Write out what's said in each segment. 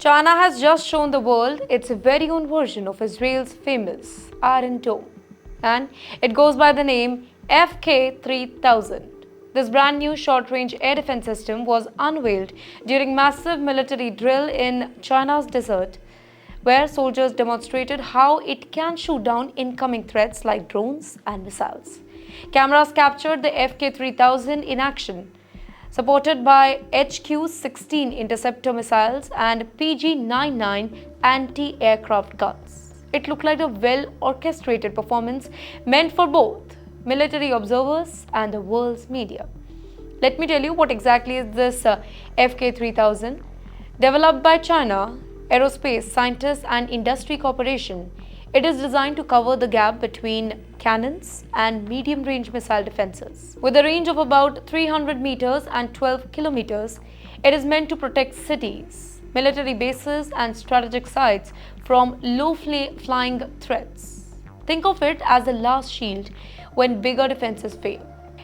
China has just shown the world its very own version of Israel's famous Iron Dome, and it goes by the name FK-3000. This brand new short-range air defense system was unveiled during massive military drill in China's desert, where soldiers demonstrated how it can shoot down incoming threats like drones and missiles. Cameras captured the FK-3000 in action, supported by HQ-16 interceptor missiles and PG-99 anti-aircraft guns. It looked like a well-orchestrated performance meant for both military observers and the world's media. Let me tell you what exactly is this FK-3000. Developed by China Aerospace Scientists and Industry Corporation, it is designed to cover the gap between cannons and medium-range missile defenses. With a range of about 300 meters and 12 kilometers, it is meant to protect cities, military bases and strategic sites from low-flying threats. Think of it as the last shield when bigger defenses fail.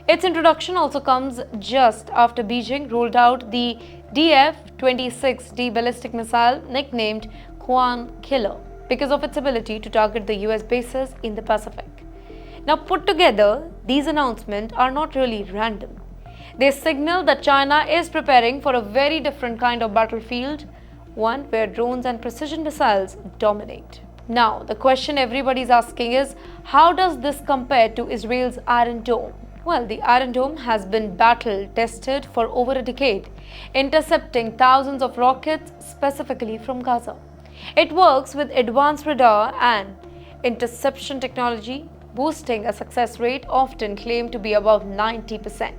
Its introduction also comes just after Beijing rolled out the DF-26D ballistic missile nicknamed Quan Killer because of its ability to target the US bases in the Pacific. Now put together, these announcements are not really random. They signal that China is preparing for a very different kind of battlefield, one where drones and precision missiles dominate. Now, the question everybody's asking is, how does this compare to Israel's Iron Dome? Well, the Iron Dome has been battle-tested for over a decade, intercepting thousands of rockets specifically from Gaza. It works with advanced radar and interception technology, boosting a success rate often claimed to be above 90%.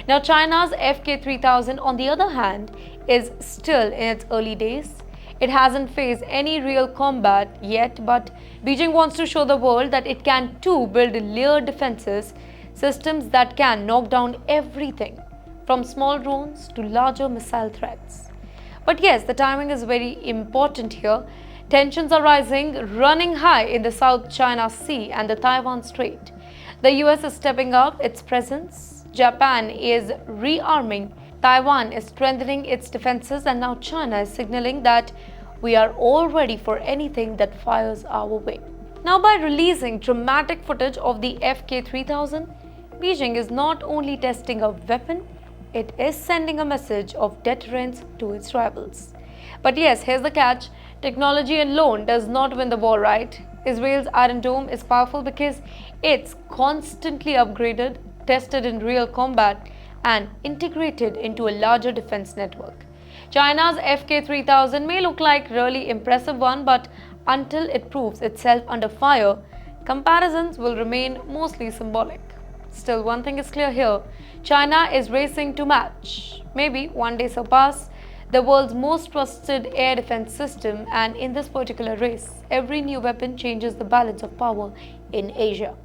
Now, China's FK-3000, on the other hand, is still in its early days. It hasn't faced any real combat yet, but Beijing wants to show the world that it can too build layered defenses, systems that can knock down everything from small drones to larger missile threats. But yes, the timing is very important here. Tensions are rising, running high in the South China Sea and the Taiwan Strait. The US is stepping up its presence, Japan is rearming, Taiwan is strengthening its defenses, and now China is signaling that we are all ready for anything that fires our way. Now, by releasing dramatic footage of the FK-3000, Beijing is not only testing a weapon, it is sending a message of deterrence to its rivals. But yes, here's the catch. Technology alone does not win the war, right? Israel's Iron Dome is powerful because it's constantly upgraded, tested in real combat, and integrated into a larger defense network. China's FK-3000 may look like a really impressive one, but until it proves itself under fire, comparisons will remain mostly symbolic. Still, one thing is clear here. China is racing to match, maybe one day surpass, the world's most trusted air defense system, and in this particular race, every new weapon changes the balance of power in Asia.